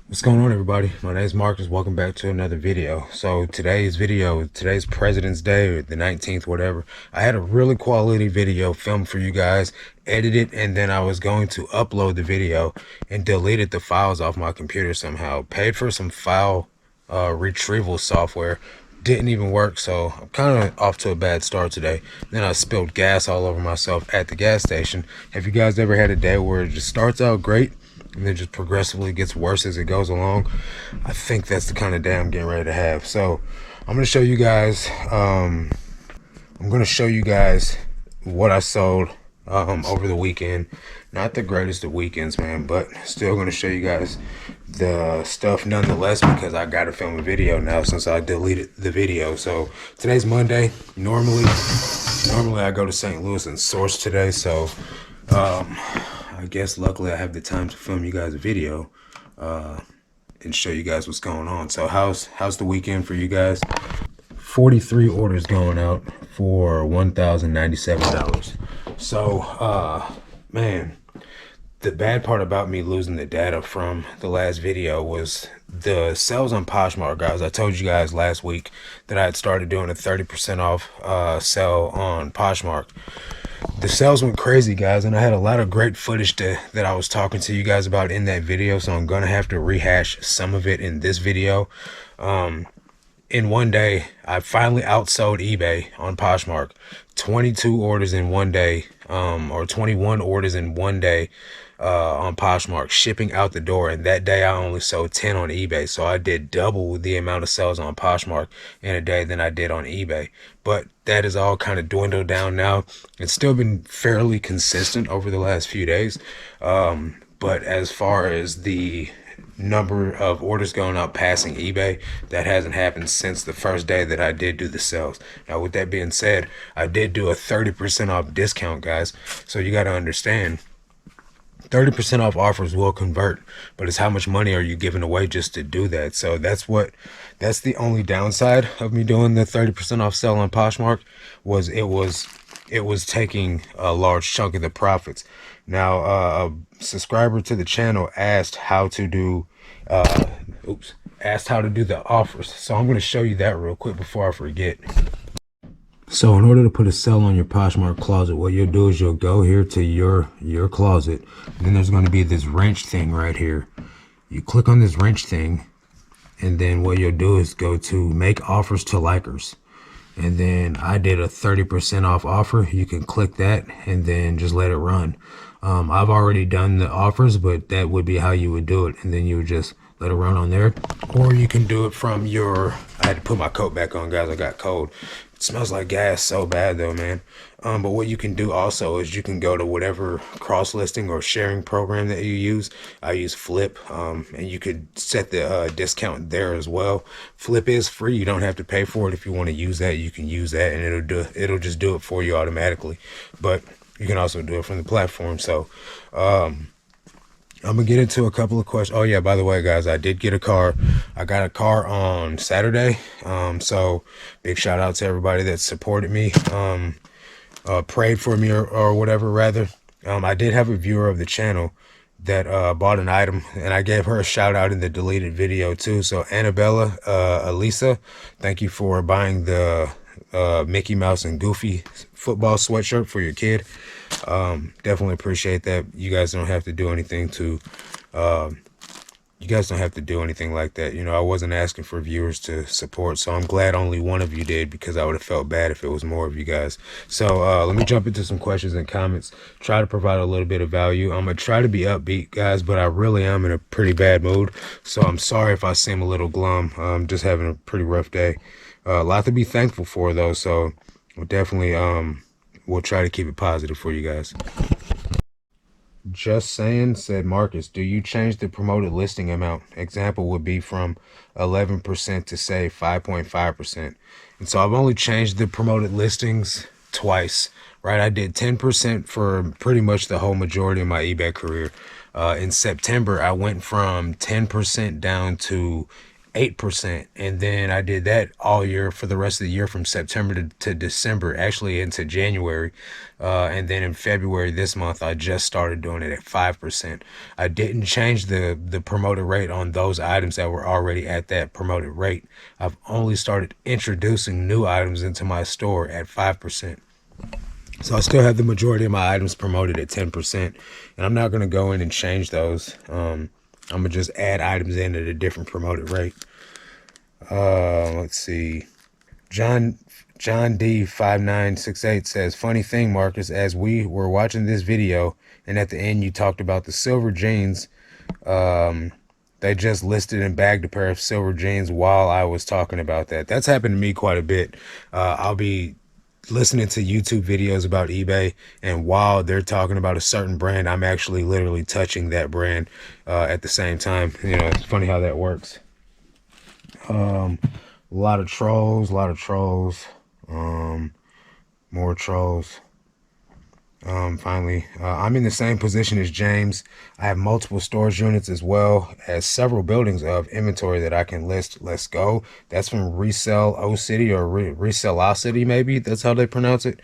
What's going on, everybody? My name is Marcus. Welcome back to another video. So today's President's Day, or the 19th, whatever. I had a really quality video filmed for you guys, edited, and then I was going to upload the video and deleted the files off my computer somehow. Paid for some file retrieval software. Didn't even work, so I'm kind of off to a bad start today. Then I spilled gas all over myself at the gas station. Have you guys ever had a day where it just starts out great and then just progressively gets worse as it goes along? I think that's the kind of day I'm getting ready to have. So I'm going to show you guys what I sold over the weekend. Not the greatest of weekends, man, but still going to show you guys the stuff nonetheless, because I got to film a video now since I deleted the video. So today's Monday. Normally I go to St. Louis and source today, so I guess luckily I have the time to film you guys a video and show you guys what's going on. So how's the weekend for you guys? 43 orders going out for $1,097. So man, the bad part about me losing the data from the last video was the sales on Poshmark, guys. I told you guys last week that I had started doing a 30% off sale on Poshmark. The sales went crazy, guys, and I had a lot of great footage that I was talking to you guys about in that video, so I'm gonna have to rehash some of it in this video. In one day, I finally outsold eBay on Poshmark. 22 orders in one day, or 21 orders in one day on Poshmark, shipping out the door. And that day I only sold 10 on eBay. So I did double the amount of sales on Poshmark in a day than I did on eBay. But that is all kind of dwindled down now. It's still been fairly consistent over the last few days. But as far as the number of orders going out passing eBay, that hasn't happened since the first day that I did do the sales. Now, with that being said, I did do a 30% off discount, guys. So you got to understand, 30% off offers will convert, but it's how much money are you giving away just to do that. So that's the only downside of me doing the 30% off sale on Poshmark, was it was taking a large chunk of the profits. Now, a subscriber to the channel asked how to do the offers. So I'm going to show you that real quick before I forget. So in order to put a sell on your Poshmark closet, what you'll do is you'll go here to your closet. And then there's going to be this wrench thing right here. You click on this wrench thing, and then what you'll do is go to make offers to likers. And then I did a 30% off offer. You can click that and then just let it run. I've already done the offers, but that would be how you would do it. And then you would just let it run on there. Or you can do it from I had to put my coat back on, guys. I got cold. It smells like gas so bad though, man. But what you can do also is you can go to whatever cross-listing or sharing program that you use. I use Flip, and you could set the discount there as well. Flip is free. You don't have to pay for it. If you want to use that, you can use that, and it'll just do it for you automatically. But you can also do it from the platform. So I'm gonna get into a couple of questions. Oh yeah, by the way, guys, I did get a car. I got a car on Saturday. So big shout out to everybody that supported me, prayed for me, or whatever, rather. I did have a viewer of the channel that bought an item, and I gave her a shout out in the deleted video too. So Annabella, Elisa, thank you for buying the Mickey Mouse and Goofy football sweatshirt for your kid. Definitely appreciate that. You guys don't have to do anything like that. You know, I wasn't asking for viewers to support, so I'm glad only one of you did, because I would have felt bad if it was more of you guys. So let me jump into some questions and comments, try to provide a little bit of value. I'm gonna try to be upbeat, guys, but I really am in a pretty bad mood, so I'm sorry if I seem a little glum. I'm just having a pretty rough day. A lot to be thankful for though, so we'll definitely we'll try to keep it positive for you guys. Just saying, said Marcus, do you change the promoted listing amount? Example would be from 11% to say 5.5%. And so I've only changed the promoted listings twice, right? I did 10% for pretty much the whole majority of my eBay career. In September, I went from 10% down to 8%. And then I did that all year for the rest of the year from September to December, actually into January. And then in February this month, I just started doing it at 5%. I didn't change the promoted rate on those items that were already at that promoted rate. I've only started introducing new items into my store at 5%. So I still have the majority of my items promoted at 10%, and I'm not going to go in and change those. I'm going to just add items in at a different promoted rate. Let's see. John D5968 says, funny thing, Marcus, as we were watching this video and at the end you talked about the silver jeans, they just listed and bagged a pair of silver jeans while I was talking about that. That's happened to me quite a bit. I'll be listening to YouTube videos about eBay, and while they're talking about a certain brand, I'm actually literally touching that brand at the same time. You know, it's funny how that works. A lot of trolls, more trolls. Finally, I'm in the same position as James. I have multiple storage units as well as several buildings of inventory that I can list. Let's go. That's from Resell O City or Resell City, maybe that's how they pronounce it.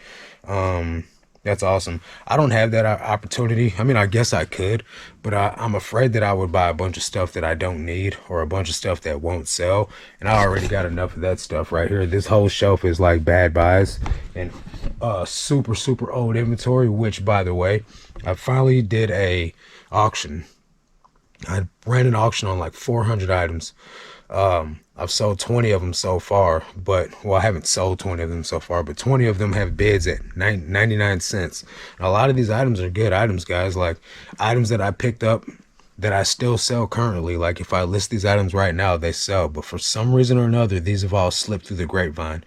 That's awesome. I don't have that opportunity. I mean, I guess I could, but I'm afraid that I would buy a bunch of stuff that I don't need or a bunch of stuff that won't sell. And I already got enough of that stuff right here. This whole shelf is like bad buys and super old inventory, which, by the way, I finally did a auction. I ran an auction on like 400 items. I've sold 20 of them so far, but, well, I haven't sold 20 of them so far, but 20 of them have bids at 99 cents. And a lot of these items are good items, guys, like items that I picked up that I still sell currently. Like if I list these items right now, they sell, but for some reason or another, these have all slipped through the grapevine.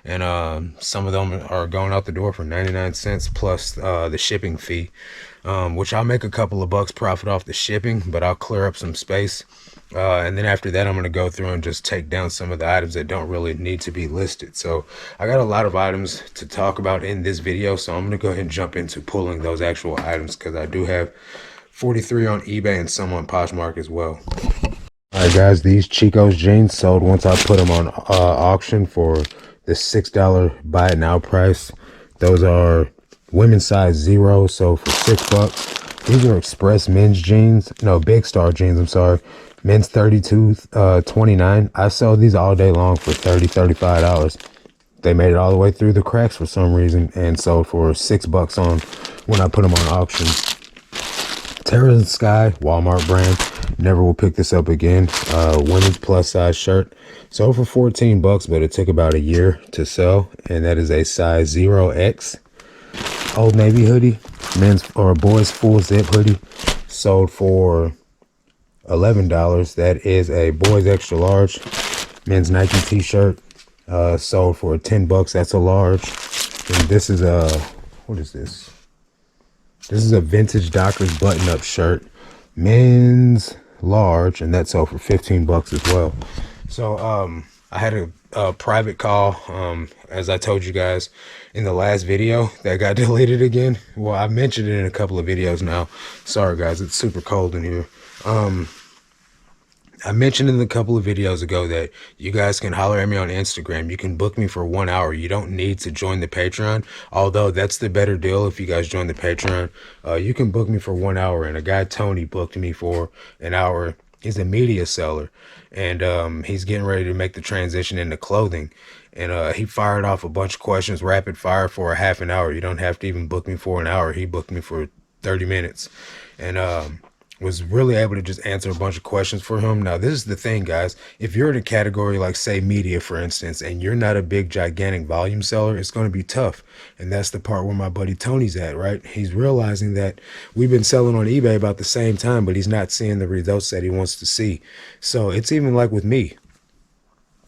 And some of them are going out the door for 99 cents plus the shipping fee, which I'll make a couple of bucks profit off the shipping, but I'll clear up some space. And then after that, I'm going to go through and just take down some of the items that don't really need to be listed. So I got a lot of items to talk about in this video, so I'm going to go ahead and jump into pulling those actual items because I do have 43 on eBay and some on Poshmark as well. All right, guys, these Chico's jeans sold once I put them on auction for the $6 buy it now price. Those are women's size 0, so for $6. These are express men's jeans, no, big star jeans, I'm sorry. Men's 32.29. I sell these all day long for $35. They made it all the way through the cracks for some reason and sold for $6 on when I put them on auction. Terra Sky, Walmart brand. Never will pick this up again. Women's plus size shirt. Sold for $14, but it took about a year to sell. And that is a size 0X. Old Navy hoodie. Men's or boys full zip hoodie. Sold for $11. That is a boys extra large. Men's Nike t-shirt. Sold for $10. That's a large. And this is a, what is this? This is a vintage Dockers button-up shirt, men's large, and that sold for $15 as well. So I had a private call, as I told you guys in the last video, that got deleted again. Well, I mentioned it in a couple of videos now. Sorry, guys, it's super cold in here. I mentioned in a couple of videos ago that you guys can holler at me on Instagram. You can book me for 1 hour. You don't need to join the Patreon, although that's the better deal if you guys join the Patreon. You can book me for 1 hour, and a guy, Tony, booked me for an hour. He's a media seller, and he's getting ready to make the transition into clothing. And he fired off a bunch of questions, rapid fire, for a half an hour. You don't have to even book me for an hour. He booked me for 30 minutes. And was really able to just answer a bunch of questions for him. Now, this is the thing, guys. If you're in a category like, say, media, for instance, and you're not a big, gigantic volume seller, it's going to be tough. And that's the part where my buddy Tony's at, right? He's realizing that we've been selling on eBay about the same time, but he's not seeing the results that he wants to see. So it's even like with me.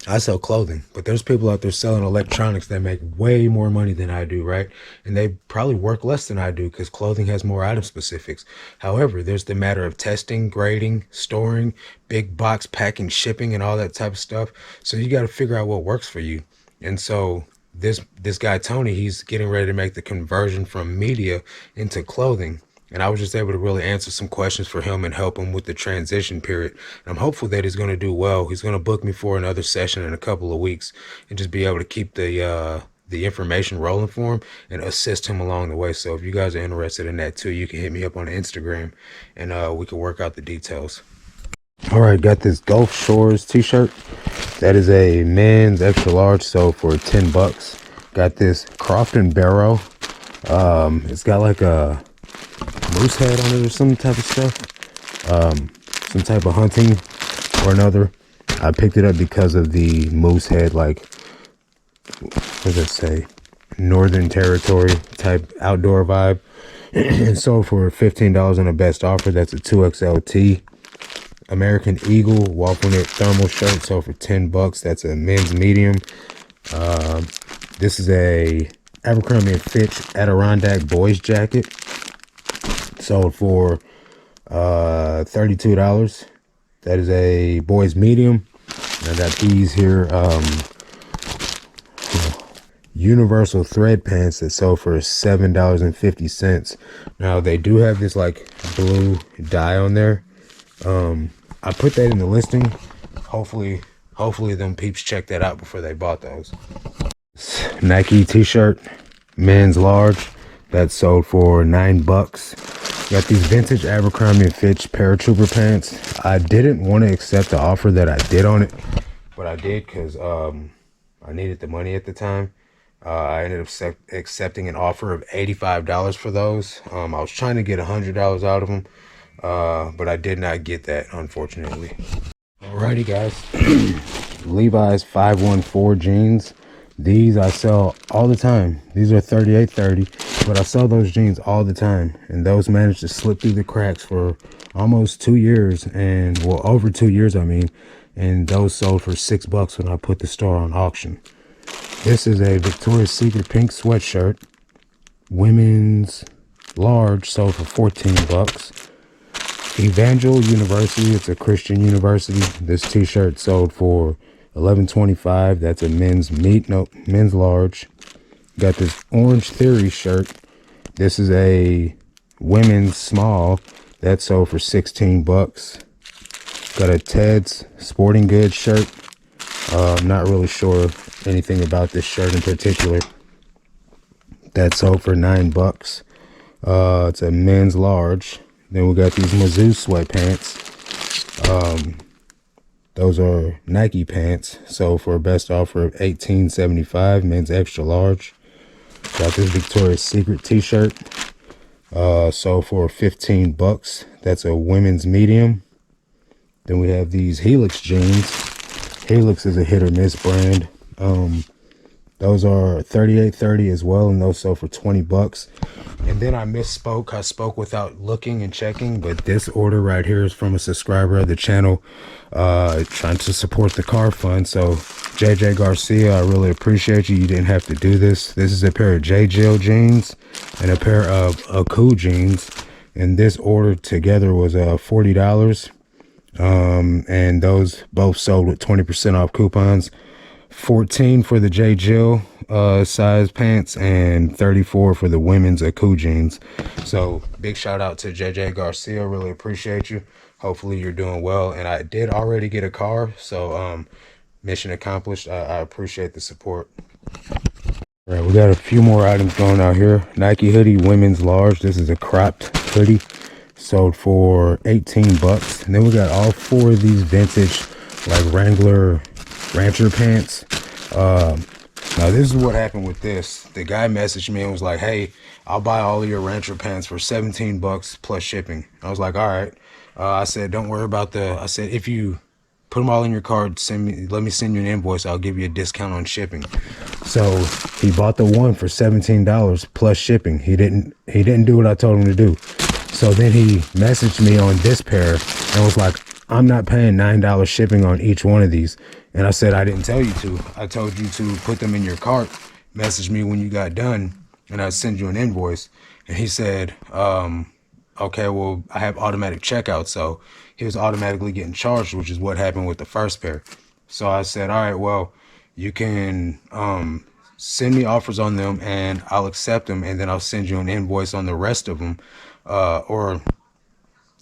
I sell clothing, but there's people out there selling electronics that make way more money than I do, right? And they probably work less than I do because clothing has more item specifics. However, there's the matter of testing, grading, storing, big box packing, shipping, and all that type of stuff. So you got to figure out what works for you. And so this guy, Tony, he's getting ready to make the conversion from media into clothing. And I was just able to really answer some questions for him and help him with the transition period. And I'm hopeful that he's going to do well. He's going to book me for another session in a couple of weeks and just be able to keep the information rolling for him and assist him along the way. So if you guys are interested in that too, you can hit me up on Instagram and we can work out the details. All right, got this Gulf Shores t-shirt. That is a men's extra large, so for $10. Got this Crofton Barrow. It's got like a moose head on it or some type of stuff. Some type of hunting or another. I picked it up because of the moose head, like, what does it say? Northern Territory type outdoor vibe. And sold for $15 on a best offer. That's a 2XLT. American Eagle waffle knit thermal shirt sold for $10. That's a men's medium. This is a Abercrombie & Fitch Adirondack boys jacket. Sold for $32. That is a boys medium. I got these here universal thread pants that sell for $7.50. Now they do have this like blue dye on there. I put that in the listing. Hopefully them peeps check that out before they bought those. Nike t-shirt, men's large, that sold for $9. Got these vintage Abercrombie & Fitch paratrooper pants. I didn't want to accept the offer that I did on it, but I did because I needed the money at the time. I ended up accepting an offer of $85 for those. I was trying to get $100 out of them, but I did not get that, unfortunately. Alrighty, guys. Levi's 514 jeans. These I sell all the time. These are $38.30, but I sell those jeans all the time, and those managed to slip through the cracks for almost 2 years, and well, over 2 years, I mean, and those sold for $6 when I put the store on auction. This is a Victoria's Secret pink sweatshirt, women's large, sold for $14. Evangel University, it's a Christian university. This t-shirt sold for $11.25. That's a men's large. Got this Orange Theory shirt. This is a women's small. That sold for $16. Got a Ted's Sporting Goods shirt. I'm not really sure anything about this shirt in particular. That sold for $9. It's a men's large. Then we got these Mizzou sweatpants. Those are Nike pants. Sold for a best offer of $18.75. Men's extra large. Got this Victoria's Secret t-shirt. Sold for $15. That's a women's medium. Then we have these Helix jeans. Helix is a hit or miss brand. Those are $38.30 as well, and those sold for $20. And then I misspoke. I spoke without looking and checking, but this order right here is from a subscriber of the channel, trying to support the car fund. So JJ Garcia, I really appreciate you. You didn't have to do this. This is a pair of J. Jill jeans and a pair of Aku jeans, and this order together was $40. And those both sold with 20% off coupons. $14 for the J. Jill size pants and $34 for the women's Aku jeans. So big shout out to JJ Garcia. Really appreciate you. Hopefully you're doing well. And I did already get a car, so mission accomplished. I appreciate the support. All right, we got a few more items going out here. Nike hoodie, women's large. This is a cropped hoodie. Sold for $18. And then we got all 4 of these vintage like Wrangler Rancher pants. Now this is what happened with this. The guy messaged me and was like, hey, I'll buy all of your Rancher pants for $17 plus shipping. I was like, all right. I said, don't worry about I said, if you put them all in your card, let me send you an invoice. I'll give you a discount on shipping. So he bought the one for $17 plus shipping. He didn't do what I told him to do. So then he messaged me on this pair and was like, I'm not paying $9 shipping on each one of these. And I said, I didn't tell you to. I told you to put them in your cart. Message me when you got done and I'll send you an invoice. And he said, okay, well, I have automatic checkout. So he was automatically getting charged, which is what happened with the first pair. So I said, all right, well, you can send me offers on them and I'll accept them. And then I'll send you an invoice on the rest of them. Or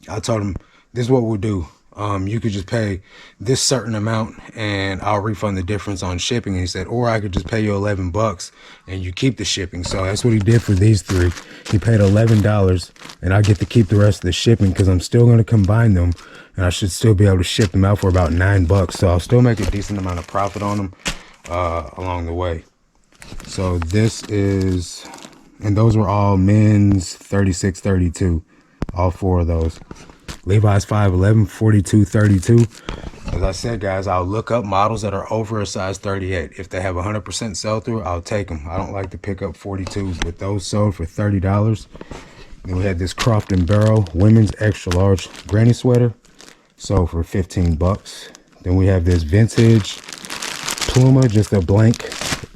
I told him, this is what we'll do. You could just pay this certain amount and I'll refund the difference on shipping. And he said, or I could just pay you $11 and you keep the shipping. So that's what he did for these three. He paid $11 and I get to keep the rest of the shipping because I'm still going to combine them and I should still be able to ship them out for about $9. So I'll still make a decent amount of profit on them along the way. So this is, and those were all men's 36, 32, all four of those. Levi's 5'11", 42, 32. As I said, guys, I'll look up models that are over a size 38. If they have 100% sell-through, I'll take them. I don't like to pick up 42s, but those sold for $30. Then we had this Croft & Barrel women's extra large granny sweater, sold for $15. Then we have this vintage Pluma, just a blank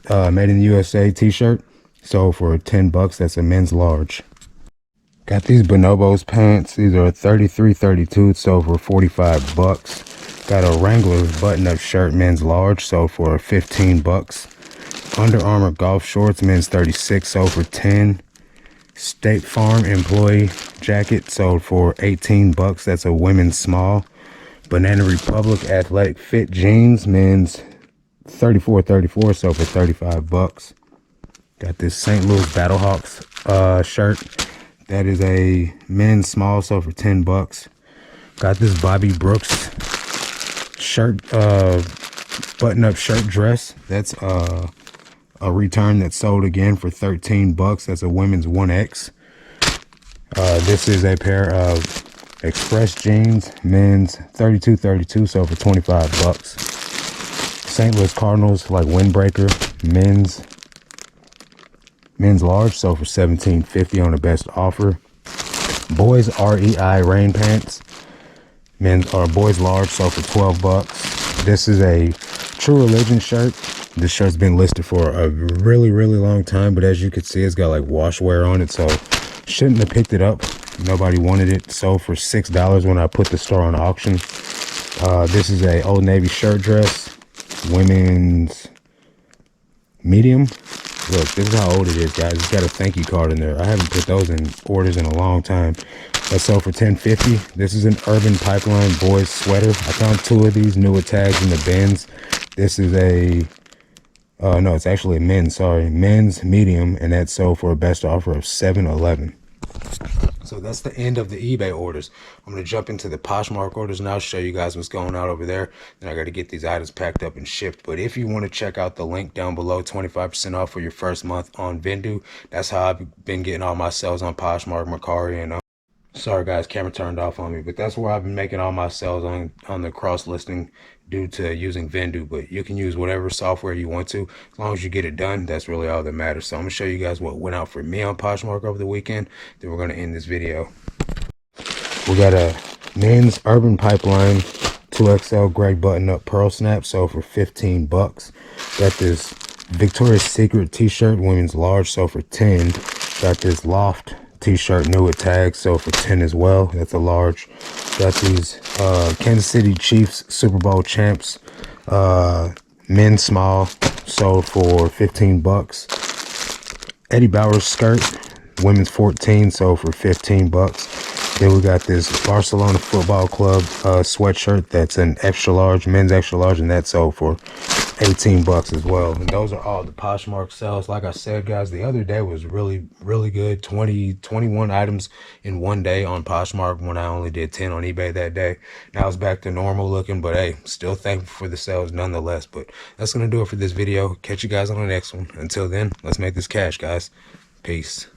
made in the USA t-shirt, sold for $10. That's a men's large. Got these Bonobos pants. These are 33, 32, sold for $45. Got a Wrangler's button-up shirt, men's large, sold for $15. Under Armour golf shorts, men's 36, sold for $10. State Farm employee jacket, sold for $18. That's a women's small. Banana Republic athletic fit jeans, men's 34, 34, sold for $35. Got this St. Louis Battlehawks shirt. That is a men's small, sold for $10. Got this Bobby Brooks shirt, button-up shirt dress. That's a return that sold again for $13. That's a women's 1X. This is a pair of Express jeans, men's 32, 32, sold for $25. St. Louis Cardinals, like windbreaker, men's large, sold for $17.50 on the best offer. Boys REI rain pants, boys large, sold for $12. This is a True Religion shirt. This shirt's been listed for a really long time, but as you can see, it's got like wash wear on it, so shouldn't have picked it up. Nobody wanted it. Sold for $6 when I put the store on auction. This is a Old Navy shirt dress, women's medium. Look, this is how old it is, guys. It's got a thank you card in there. I haven't put those in orders in a long time. That sold for $10.50. This is an Urban Pipeline boys sweater. I found two of these, newer tags in the bins. This is a, no, it's actually a men's, sorry, men's medium, and that sold for a best offer of $7.11. So that's the end of the eBay orders. I'm going to jump into the Poshmark orders now, show you guys what's going on over there. Then I got to get these items packed up and shipped. But if you want to check out the link down below, 25% off for your first month on Vendu. That's how I've been getting all my sales on Poshmark, Mercari, and sorry guys, camera turned off on me, but that's where I've been making all my sales on the cross listing due to using Vendu. But you can use whatever software you want to, as long as you get it done. That's really all that matters. So I'm gonna show you guys what went out for me on Poshmark over the weekend, then we're gonna end this video. We got a men's Urban Pipeline 2XL gray button-up pearl snap, sold for $15. Got this Victoria's Secret t-shirt, women's large, sold for $10. Got this Loft t-shirt, new with tags, sold for $10 as well. That's a large. Got these Kansas City Chiefs Super Bowl champs, men's small, sold for $15. Eddie Bauer's skirt, women's 14, sold for $15. Then we got this Barcelona Football Club sweatshirt. That's an extra large, men's extra large, and that sold for $18 as well. And those are all the Poshmark sales. Like I said, guys, the other day was really good. 21 items in one day on Poshmark when I only did 10 on eBay that day. Now it's back to normal looking, but hey, still thankful for the sales nonetheless. But that's gonna do it for this video. Catch you guys on the next one. Until then, let's make this cash, guys. Peace.